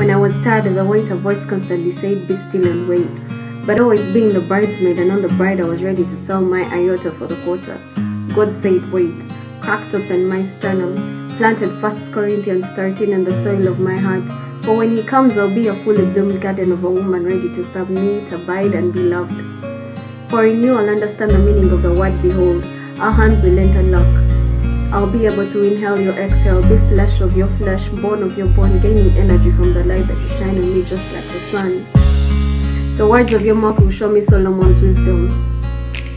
When I was tired of the wait, a voice constantly said, be still and wait. But always being the bridesmaid and not the bride, I was ready to sell my iota for the quarter. God said, wait, cracked open my sternum, planted 1 Corinthians 13 in the soil of my heart. For when he comes, I'll be a fully bloomed garden of a woman ready to submit, abide, and be loved. For in you I'll understand the meaning of the word behold. Our hands will interlock. I'll be able to inhale your exhale, be flesh of your flesh, bone of your bone, gaining energy from the light that you shine on me just like the sun. The words of your mouth will show me Solomon's wisdom,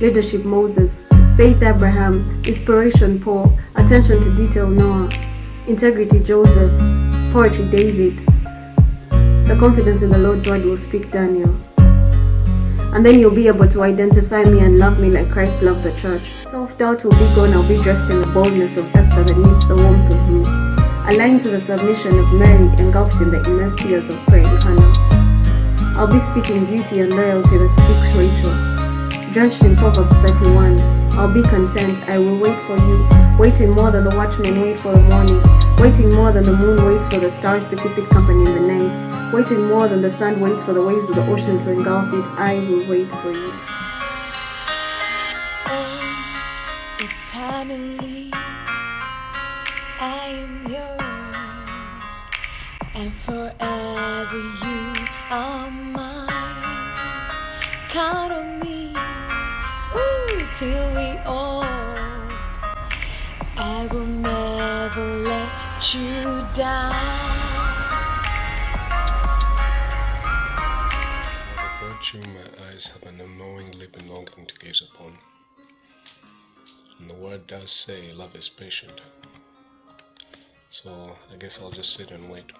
leadership Moses, faith Abraham, inspiration Paul, attention to detail Noah, integrity Joseph, poetry David. The confidence in the Lord's word will speak Daniel. And then you'll be able to identify me and love me like Christ loved the church. Self-doubt will be gone. I'll be dressed in the boldness of Esther that meets the warmth of you. Aligned to the submission of Mary, engulfed in the immense tears of praying Hannah. I'll be speaking beauty and loyalty that speaks Rachel. Drenched in Proverbs 31, I'll be content. I will wait for you, waiting more than the watchmen wait for the morning, waiting more than the moon waits for the stars to keep it company in the night, waiting more than the sun waits for the waves of the ocean to engulf it. I will wait for you. Eternally, I am yours, and forever you are mine. Count on me, till we old. I will never let you down. The virtue my eyes have an unknowingly been longing to gaze upon. And the word does say love is patient. So I guess I'll just sit and wait.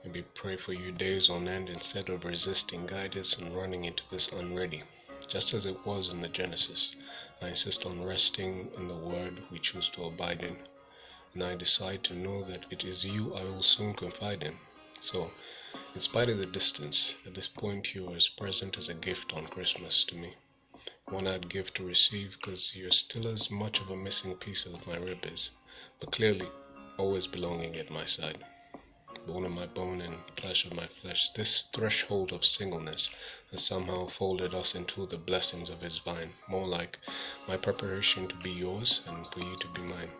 Maybe pray for you days on end instead of resisting guidance and running into this unready. Just as it was in the Genesis, I insist on resting in the word we choose to abide in. And I decide to know that it is you I will soon confide in. So, in spite of the distance, at this point you are as present as a gift on Christmas to me. One I'd give to receive, because you're still as much of a missing piece as my rib is, but clearly always belonging at my side. Bone of my bone and flesh of my flesh, this threshold of singleness has somehow folded us into the blessings of his vine, more like my preparation to be yours and for you to be mine.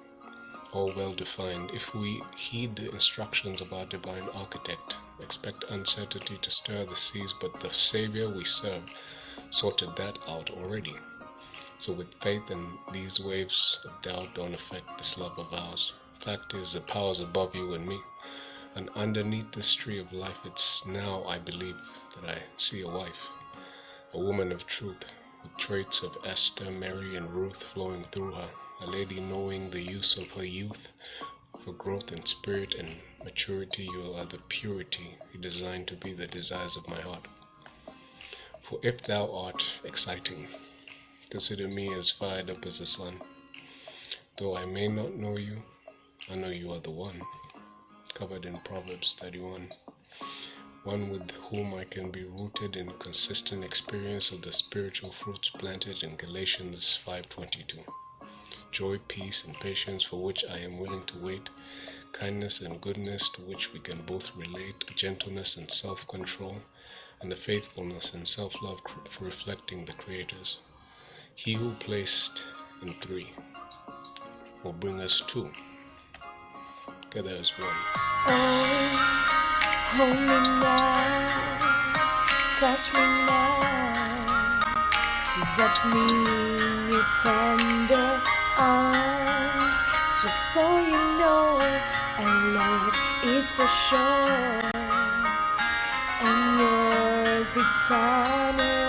All well defined, if we heed the instructions of our divine architect, expect uncertainty to stir the seas, but the Savior we serve sorted that out already. So with faith and these waves of doubt don't affect this love of ours. Fact is, the power's above you and me. And underneath this tree of life, it's now I believe that I see a wife, a woman of truth, with traits of Esther, Mary, and Ruth flowing through her, a lady knowing the use of her youth for growth in spirit and maturity. You are the purity you designed to be the desires of my heart. For if thou art exciting, consider me as fired up as the sun. Though I may not know you, I know you are the one, covered in Proverbs 31, one with whom I can be rooted in consistent experience of the spiritual fruits planted in Galatians 5:22. Joy, peace, and patience for which I am willing to wait, kindness and goodness to which we can both relate, gentleness and self-control, and the faithfulness and self-love for reflecting the Creator's. He who placed in three will bring us two, together as one. Oh, hold me now, touch me now, wrap me in your tender arms, just so you know our love is for sure, and yours eternally.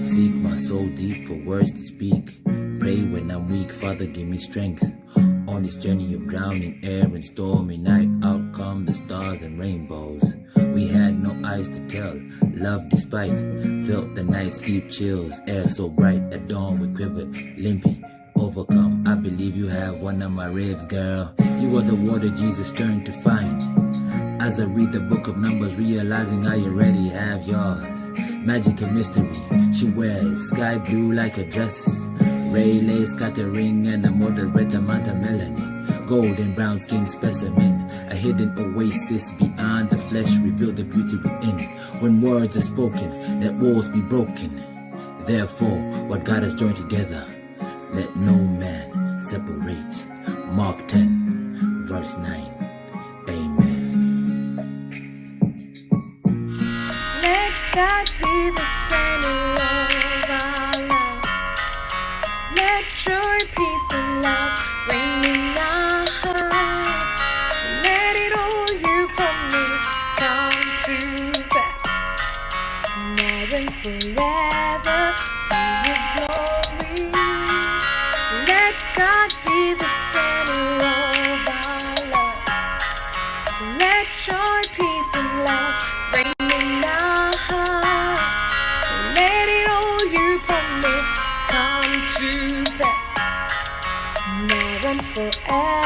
Seek my soul deep for words to speak. Pray when I'm weak, Father, give me strength. On this journey of drowning air and stormy night, out come the stars and rainbows. We had no eyes to tell, love despite. Felt the night's deep chills, air so bright. At dawn we quivered, limpy, overcome. I believe you have one of my ribs, girl. You are the water Jesus turned to find. As I read the book of Numbers, realizing I already have yours. magic and mystery. She wears sky blue like a dress, ray lace scattering and a moderate amount of melanin. Golden brown skin specimen, a hidden oasis beyond the flesh, reveal the beauty within. When words are spoken, let walls be broken. Therefore, what God has joined together, let no man separate. Mark 10, verse 9. Amen. Let God be the center of our love. Let joy, peace, and love reign in our hearts. Let it all you promise come to pass. Now and forever, for your glory. Let God be the center of our love. Let joy, peace, and love reign in our hearts. Let it all you promise come to pass. Now and forever.